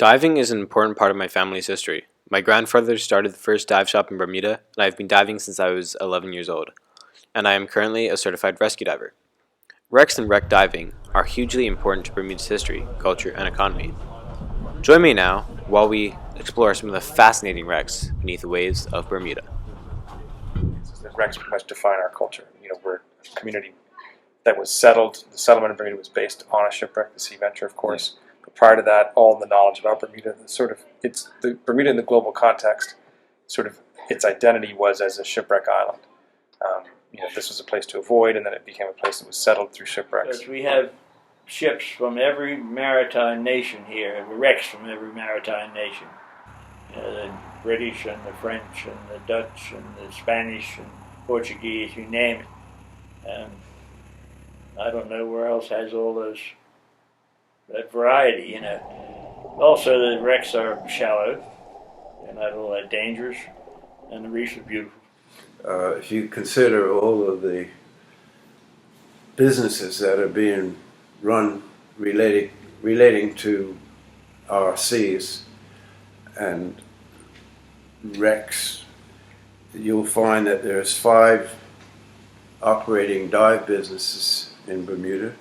Diving is an important part of my family's history. My grandfather started the first dive shop in Bermuda, and I've been diving since I was 11 years old, and I am currently a certified rescue diver. Wrecks and wreck diving are hugely important to Bermuda's history, culture, and economy. Join me now while we explore some of the fascinating wrecks beneath the waves of Bermuda. The wrecks pretty much define our culture. We're a community that was settled. The settlement of Bermuda was based on a shipwreck, the Sea Venture, of course. But prior to that, all the knowledge about Bermuda, it's the Bermuda in the global context. Its identity was as a shipwreck island. This was a place to avoid, and then it became a place that was settled through shipwrecks. Because we have ships from every maritime nation here, wrecks from every maritime nation. The British and the French and the Dutch and the Spanish and Portuguese, you name it. I don't know where else has all that variety, Also, the wrecks are shallow. They're not all that dangerous, and the reefs are beautiful. If you consider all of the businesses that are being run relating to our seas and wrecks, you'll find that there's 5 operating dive businesses in Bermuda.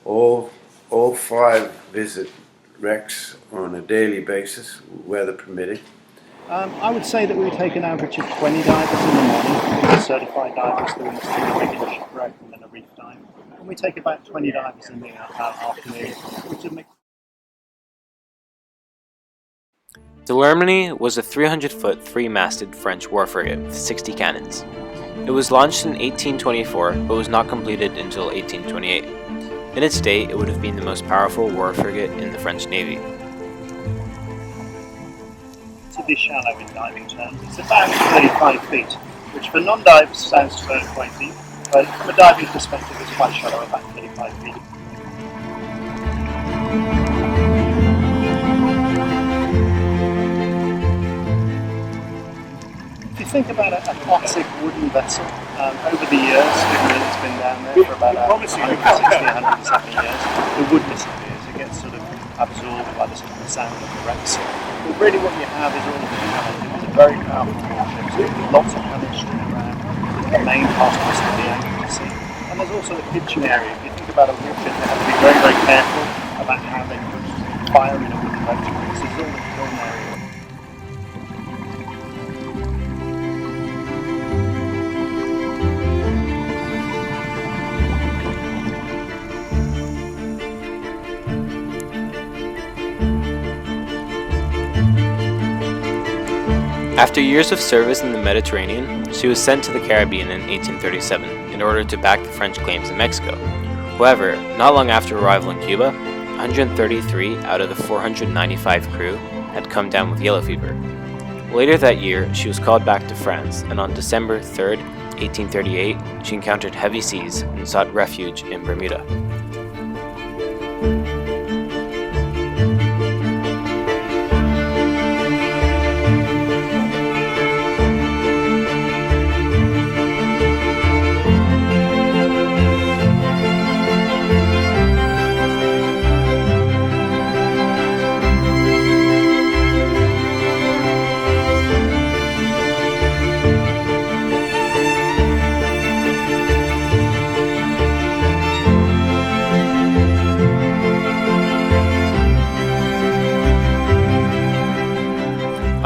All 5 visit wrecks on a daily basis, weather permitting. I would say that we would take an average of 20 divers in the morning, certified divers doing a regular shipwreck and then a reef dive. And we take about 20 divers in the afternoon, which is a mix. The L'Harmonie was a 300-foot, 3-masted French war frigate with 60 cannons. It was launched in 1824, but was not completed until 1828. In its day, it would have been the most powerful war frigate in the French Navy. To be shallow in diving terms, it's about 35 feet, which for non-divers sounds quite deep, but from a diving perspective it's quite shallow, about 35 feet. If you think about a classic wooden vessel, over the years, given that it's been down there for about 160, 170 years, the wood disappears, it gets sort of absorbed by the sound of the wrecks. But really what you have is all of the cannons. It was a very powerful warship, so lots of cannons strewn around. The main part of the anchor to sea. And there's also the pitching area. If you think about a warship, they have to be very, very careful about how they put fire in a wooden boat. This is all the kiln area. After years of service in the Mediterranean, she was sent to the Caribbean in 1837 in order to back the French claims in Mexico. However, not long after arrival in Cuba, 133 out of the 495 crew had come down with yellow fever. Later that year, she was called back to France, and on December 3, 1838, she encountered heavy seas and sought refuge in Bermuda.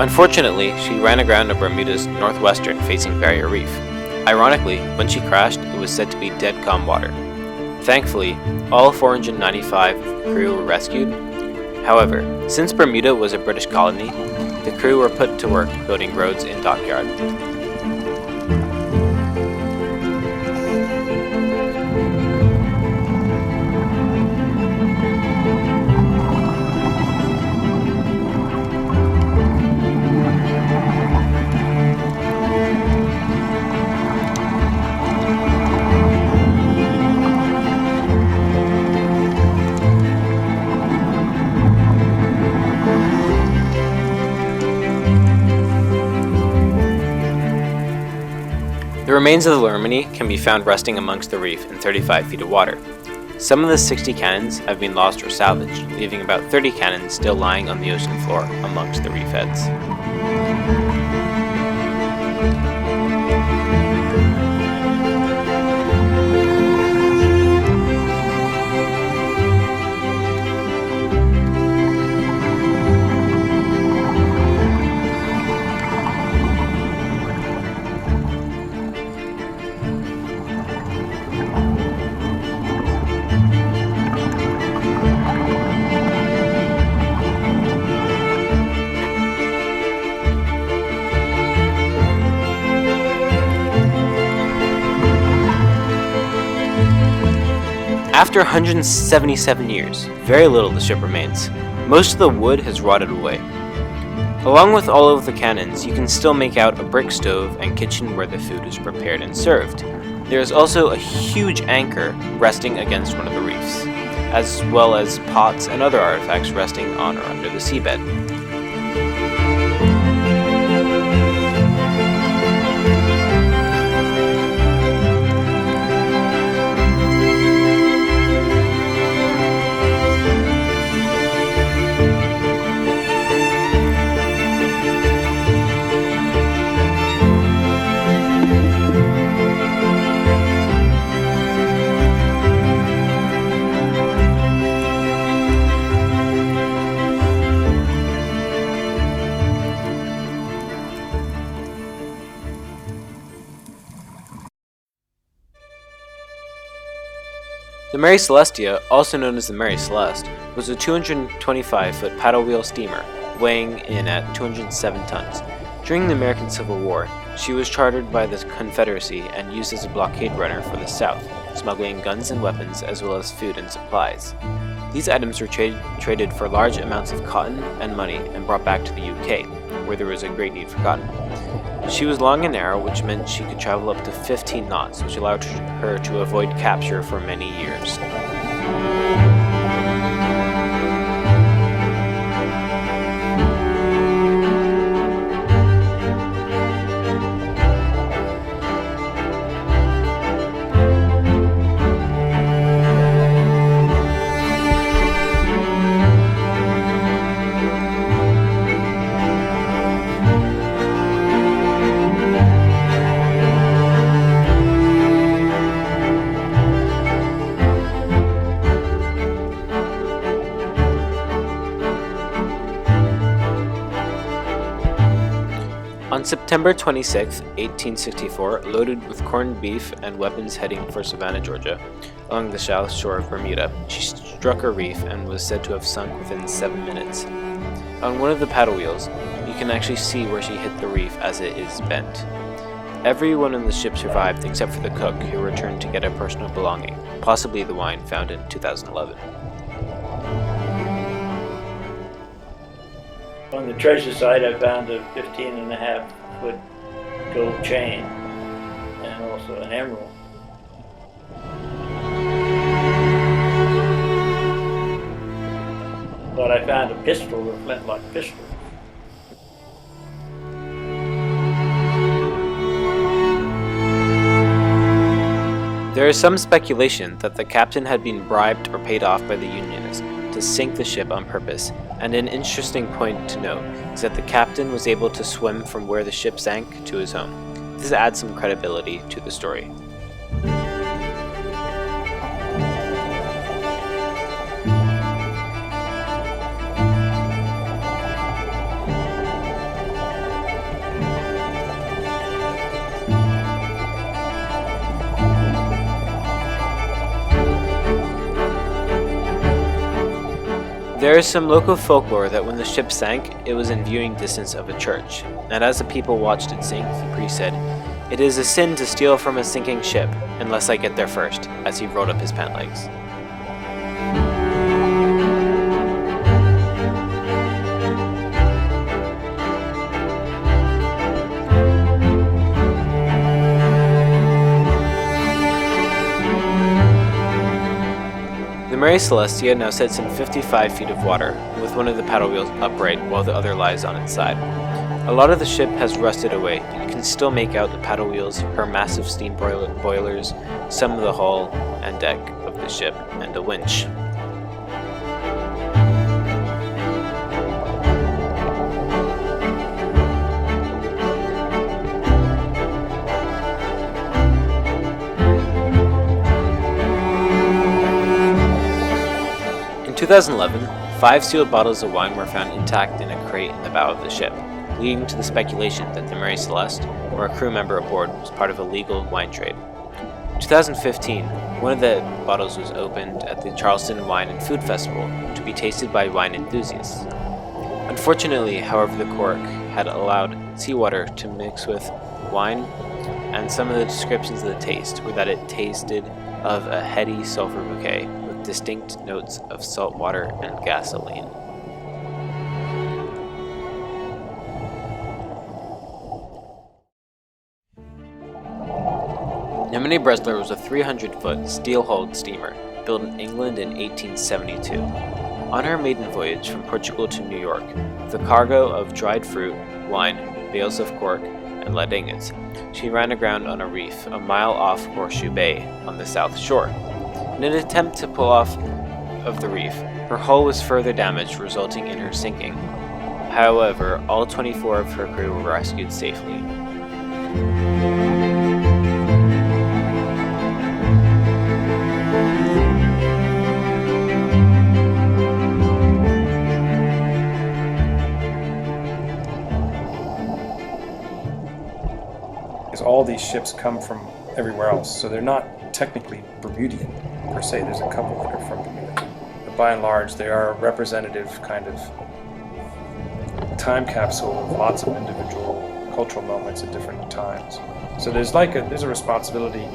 Unfortunately, she ran aground on Bermuda's northwestern facing Barrier Reef. Ironically, when she crashed, it was said to be dead calm water. Thankfully, all 495 crew were rescued. However, since Bermuda was a British colony, the crew were put to work building roads in Dockyard. The remains of the L'Harmonie can be found resting amongst the reef in 35 feet of water. Some of the 60 cannons have been lost or salvaged, leaving about 30 cannons still lying on the ocean floor amongst the reef heads. After 177 years, very little of the ship remains. Most of the wood has rotted away. Along with all of the cannons, you can still make out a brick stove and kitchen where the food is prepared and served. There is also a huge anchor resting against one of the reefs, as well as pots and other artifacts resting on or under the seabed. The Mary Celestia, also known as the Mary Celeste, was a 225-foot paddle wheel steamer, weighing in at 207 tons. During the American Civil War, she was chartered by the Confederacy and used as a blockade runner for the South, smuggling guns and weapons as well as food and supplies. These items were traded for large amounts of cotton and money and brought back to the UK, where there was a great need for cotton. She was long and narrow, which meant she could travel up to 15 knots, which allowed her to avoid capture for many years. On September 26, 1864, loaded with corned beef and weapons heading for Savannah, Georgia, along the south shore of Bermuda, she struck a reef and was said to have sunk within 7 minutes. On one of the paddle wheels, you can actually see where she hit the reef as it is bent. Everyone on the ship survived except for the cook, who returned to get a personal belonging, possibly the wine found in 2011. On the treasure side, I found a 15.5-foot gold chain and also an emerald. But I found a pistol, a flintlock pistol. There is some speculation that the captain had been bribed or paid off by the Unionists to sink the ship on purpose, and an interesting point to note is that the captain was able to swim from where the ship sank to his home. This adds some credibility to the story. There is some local folklore that when the ship sank, it was in viewing distance of a church, and as the people watched it sink, the priest said, "It is a sin to steal from a sinking ship, unless I get there first," as he rolled up his pant legs. The Mary Celestia now sits in 55 feet of water, with one of the paddle wheels upright while the other lies on its side. A lot of the ship has rusted away, but you can still make out the paddle wheels, her massive steam boilers, some of the hull and deck of the the ship and a winch. In 2011, 5 sealed bottles of wine were found intact in a crate in the bow of the ship, leading to the speculation that the Mary Celeste, or a crew member aboard, was part of a legal wine trade. In 2015, one of the bottles was opened at the Charleston Wine and Food Festival to be tasted by wine enthusiasts. Unfortunately, however, the cork had allowed seawater to mix with wine, and some of the descriptions of the taste were that it tasted of a heady sulfur bouquet with distinct notes of salt water and gasoline. Nemine Bresler was a 300-foot steel-hulled steamer built in England in 1872. On her maiden voyage from Portugal to New York, with a cargo of dried fruit, wine, bales of cork, and lead ingots, she ran aground on a reef a mile off Horseshoe Bay on the south shore. In an attempt to pull off of the reef, her hull was further damaged, resulting in her sinking. However, all 24 of her crew were rescued safely. All these ships come from everywhere else, so they're not technically Bermudian per se. There's a couple that are from Bermuda, but by and large they are a representative kind of time capsule of lots of individual cultural moments at different times. So there's a responsibility,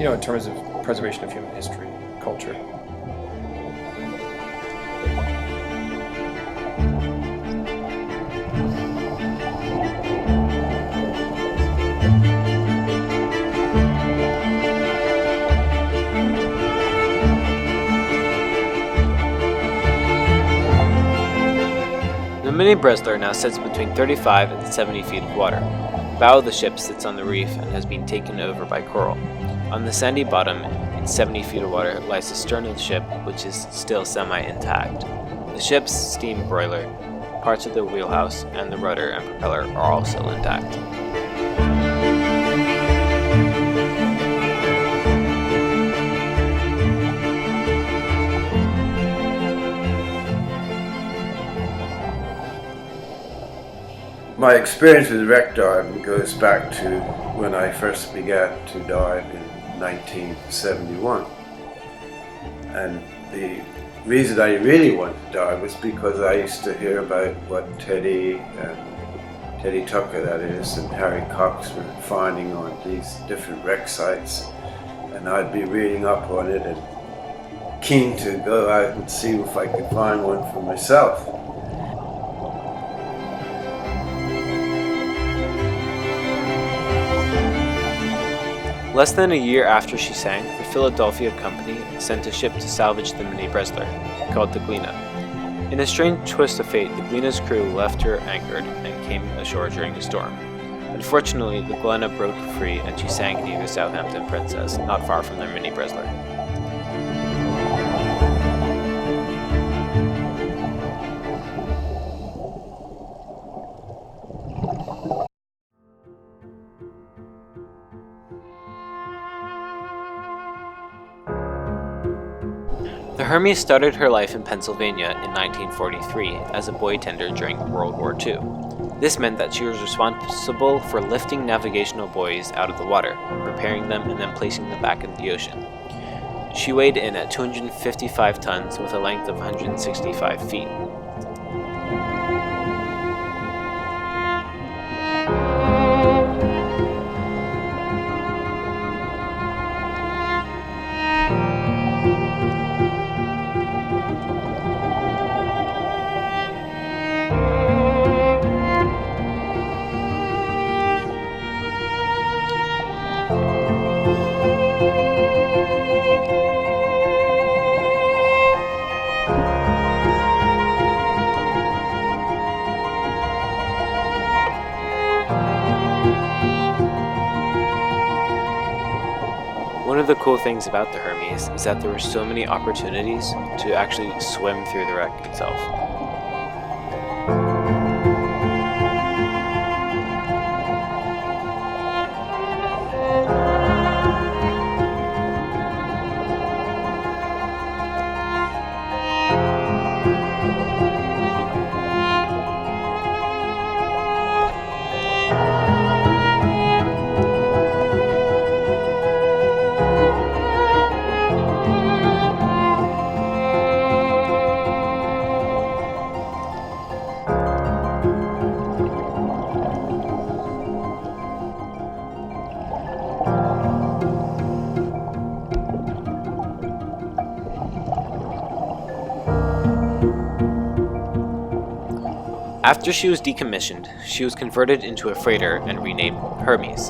in terms of preservation of human history, culture. The Nemine Bresler now sits between 35 and 70 feet of water. The bow of the ship sits on the reef and has been taken over by coral. On the sandy bottom, in 70 feet of water, lies the stern of the ship, which is still semi-intact. The ship's steam boiler, parts of the wheelhouse, and the rudder and propeller are also intact. My experience with wreck diving goes back to when I first began to dive in 1971. And the reason I really wanted to dive was because I used to hear about what Teddy Tucker, that is, and Harry Cox were finding on these different wreck sites. And I'd be reading up on it and keen to go out and see if I could find one for myself. Less than a year after she sank, the Philadelphia company sent a ship to salvage the Nemine Bresler, called the Gleena. In a strange twist of fate, the Gleena's crew left her anchored and came ashore during a storm. Unfortunately, the Gleena broke free and she sank near the Southampton Princess, not far from the Nemine Bresler. The Hermes started her life in Pennsylvania in 1943 as a boy tender during World War II. This meant that she was responsible for lifting navigational buoys out of the water, repairing them, and then placing them back in the ocean. She weighed in at 255 tons with a length of 165 feet. of the cool things about the Hermes is that there were so many opportunities to actually swim through the wreck itself. After she was decommissioned, she was converted into a freighter and renamed Hermes.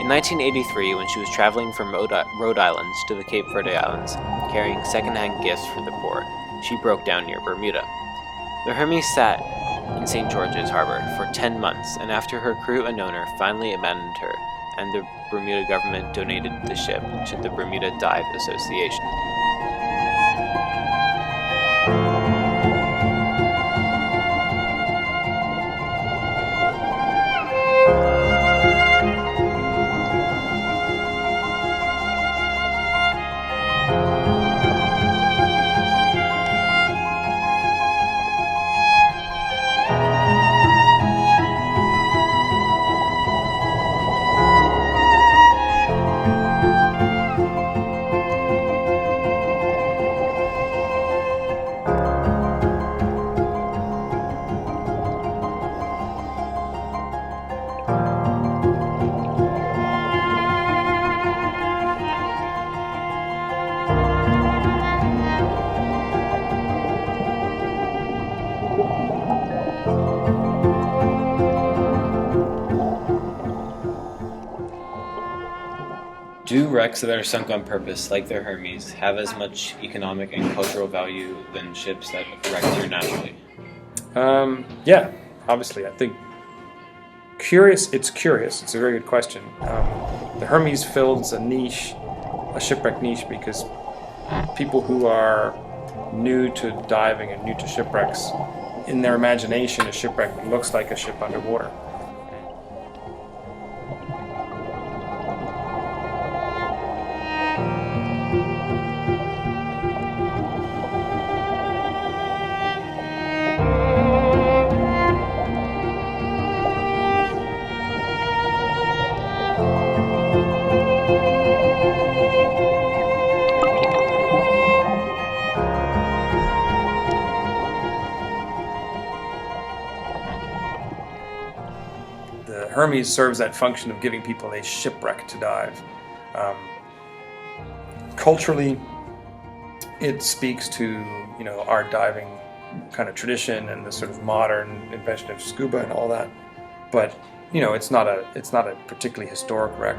In 1983, when she was traveling from Rhode Island to the Cape Verde Islands, carrying secondhand gifts for the poor, she broke down near Bermuda. The Hermes sat in St. George's Harbor for 10 months, and after her crew and owner finally abandoned her, and the Bermuda government donated the ship to the Bermuda Dive Association. Do wrecks that are sunk on purpose, like the Hermes, have as much economic and cultural value than ships that wreck here naturally? Yeah, obviously. I think it's curious. It's a very good question. The Hermes fills a niche, a shipwreck niche, because people who are new to diving and new to shipwrecks, in their imagination, a shipwreck looks like a ship underwater. The Hermes serves that function of giving people a shipwreck to dive. Culturally, it speaks to our diving kind of tradition and the sort of modern invention of scuba and all that. But it's not a particularly historic wreck,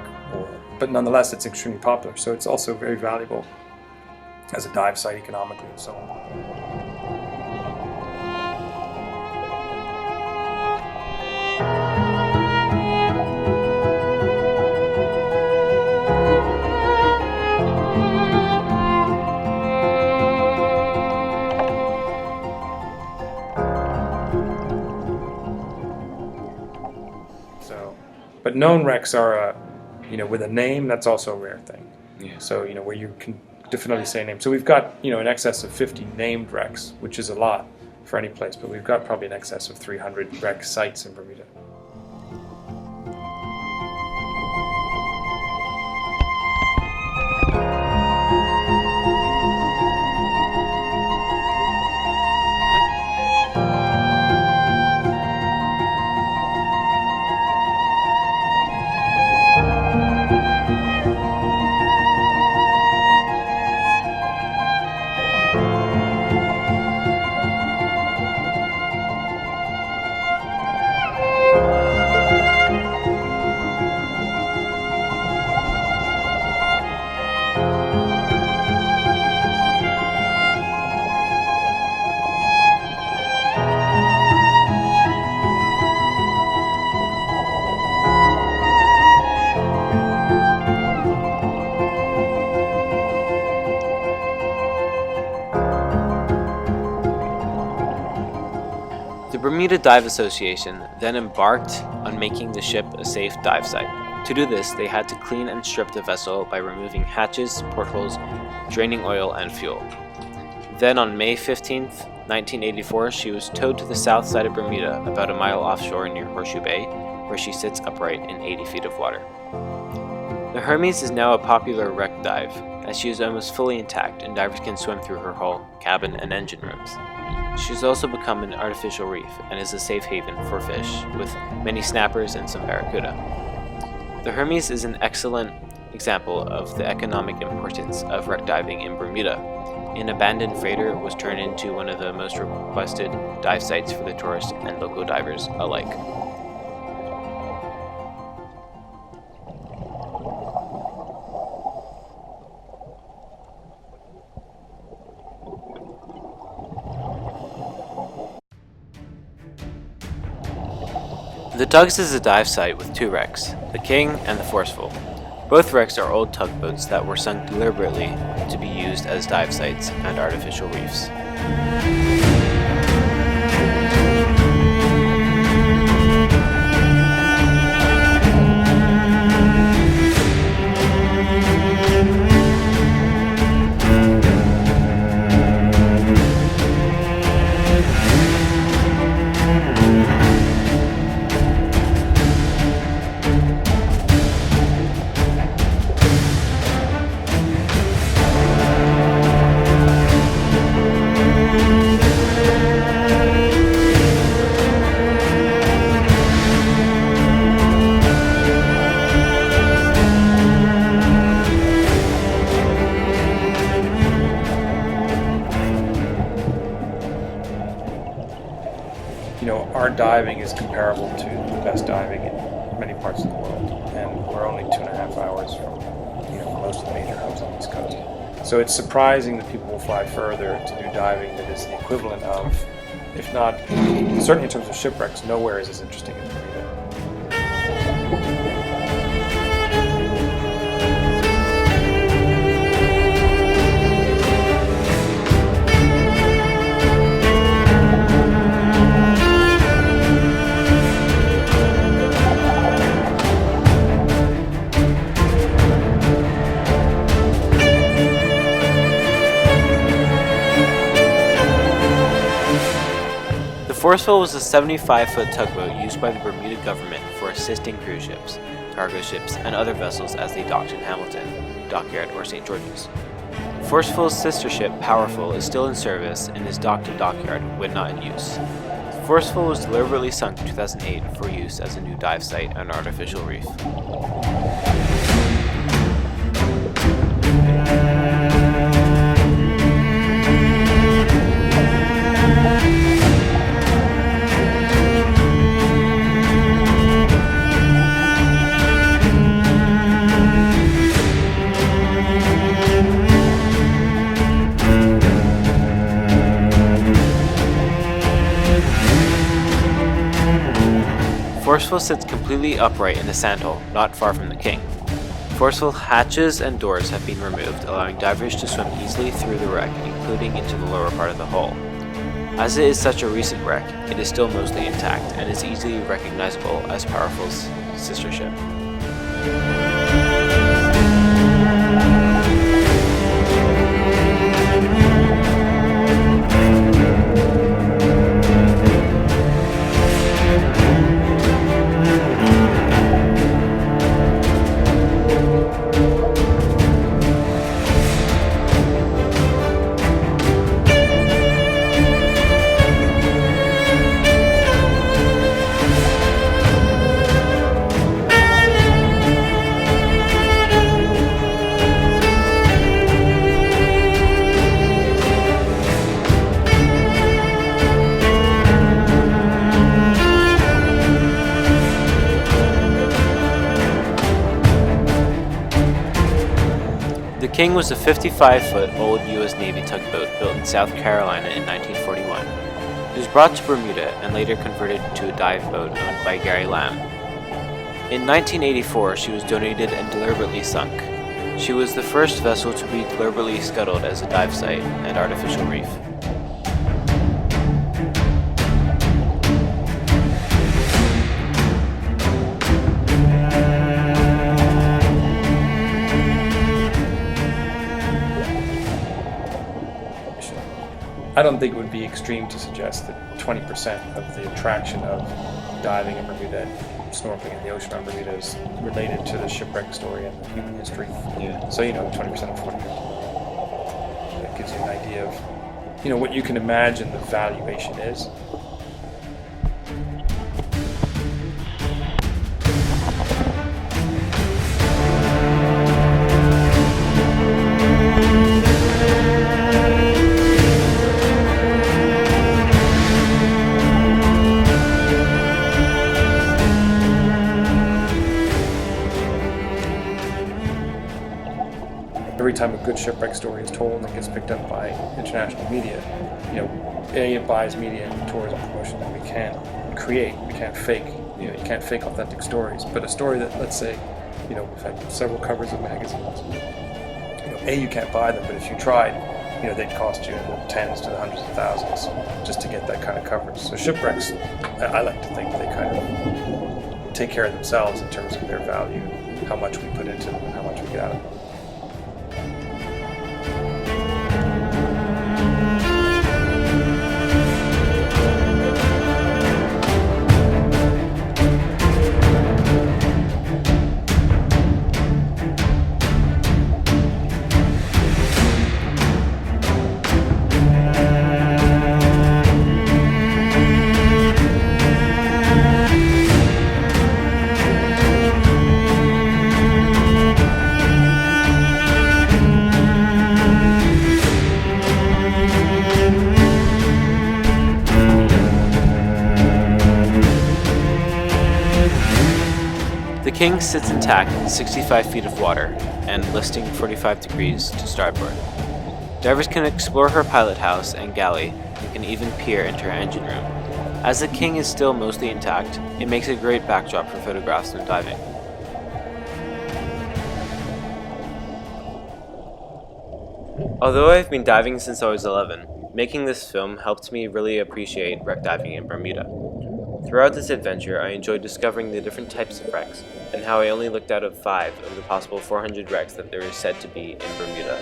but nonetheless, it's extremely popular. So it's also very valuable as a dive site economically and so on. But known wrecks are, with a name, that's also a rare thing. Yeah. So, where you can definitely say a name. So we've got, in excess of 50 named wrecks, which is a lot for any place, but we've got probably in excess of 300 wreck sites in Bermuda. Bermuda Dive Association then embarked on making the ship a safe dive site. To do this, they had to clean and strip the vessel by removing hatches, portholes, draining oil and fuel. Then on May 15th, 1984, she was towed to the south side of Bermuda, about a mile offshore near Horseshoe Bay, where she sits upright in 80 feet of water. The Hermes is now a popular wreck dive, as she is almost fully intact and divers can swim through her hull, cabin, and engine rooms. She has also become an artificial reef and is a safe haven for fish, with many snappers and some barracuda. The Hermes is an excellent example of the economic importance of wreck diving in Bermuda. An abandoned freighter was turned into one of the most requested dive sites for the tourists and local divers alike. The Tugs is a dive site with two wrecks, the King and the Forceful. Both wrecks are old tugboats that were sunk deliberately to be used as dive sites and artificial reefs. Our diving is comparable to the best diving in many parts of the world, and we're only 2.5 hours from most of the major hubs on the East Coast. So it's surprising that people will fly further to do diving that is the equivalent of, if not, certainly in terms of shipwrecks, nowhere is as interesting as Bermuda. The Forceful was a 75-foot tugboat used by the Bermuda government for assisting cruise ships, cargo ships, and other vessels as they docked in Hamilton, Dockyard, or St. George's. Forceful's sister ship, Powerful, is still in service and is docked at Dockyard when not in use. Forceful was deliberately sunk in 2008 for use as a new dive site and artificial reef. Forceful sits completely upright in the sandhole, not far from the King. Forceful hatches and doors have been removed, allowing divers to swim easily through the wreck, including into the lower part of the hull. As it is such a recent wreck, it is still mostly intact and is easily recognizable as Powerful's sister ship. The King was a 55-foot old U.S. Navy tugboat built in South Carolina in 1941. It was brought to Bermuda and later converted to a dive boat owned by Gary Lamb. In 1984, she was donated and deliberately sunk. She was the first vessel to be deliberately scuttled as a dive site and artificial reef. I don't think it would be extreme to suggest that 20% of the attraction of diving in Bermuda and snorkeling in the ocean on Bermuda is related to the shipwreck story and the human history. Yeah. So, 20% of 40. That gives you an idea of, what you can imagine the valuation is. Every time a good shipwreck story is told and gets picked up by international media, it buys media and tourism promotion that we can't create, we can't fake. You can't fake authentic stories. But a story that, let's say, we've had several covers of magazines. You can't buy them, but if you tried, they'd cost you in the tens to the hundreds of thousands just to get that kind of coverage. So shipwrecks, I like to think they kind of take care of themselves in terms of their value, how much we put into them and how much we get out of them. The King sits intact in 65 feet of water and listing 45 degrees to starboard. Divers can explore her pilot house and galley and can even peer into her engine room. As the King is still mostly intact, it makes a great backdrop for photographs when diving. Although I've been diving since I was 11, making this film helped me really appreciate wreck diving in Bermuda. Throughout this adventure, I enjoyed discovering the different types of wrecks, and how I only looked out of 5 of the possible 400 wrecks that there is said to be in Bermuda.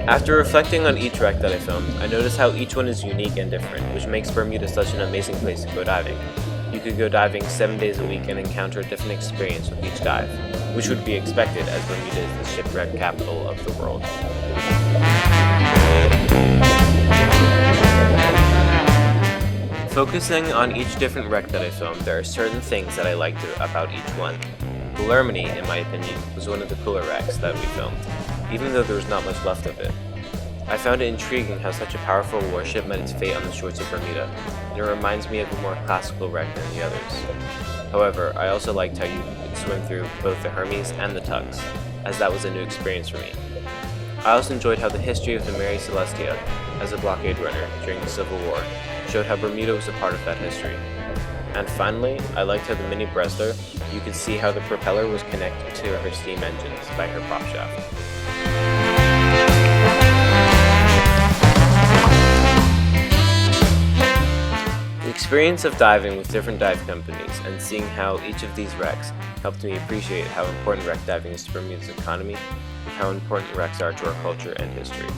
After reflecting on each wreck that I filmed, I noticed how each one is unique and different, which makes Bermuda such an amazing place to go diving. You could go diving 7 days a week and encounter a different experience with each dive, which would be expected as Bermuda is the shipwreck capital of the world. Focusing on each different wreck that I filmed, there are certain things that I liked about each one. The Lermony, in my opinion, was one of the cooler wrecks that we filmed, even though there was not much left of it. I found it intriguing how such a powerful warship met its fate on the shores of Bermuda, and it reminds me of a more classical wreck than the others. However, I also liked how you could swim through both the Hermes and the tugs, as that was a new experience for me. I also enjoyed how the history of the Mary Celestia, as a blockade runner during the Civil War, showed how Bermuda was a part of that history. And finally, I liked how the mini Bresler, you could see how the propeller was connected to her steam engines by her prop shaft. The experience of diving with different dive companies and seeing how each of these wrecks helped me appreciate how important wreck diving is to Bermuda's economy and how important wrecks are to our culture and history.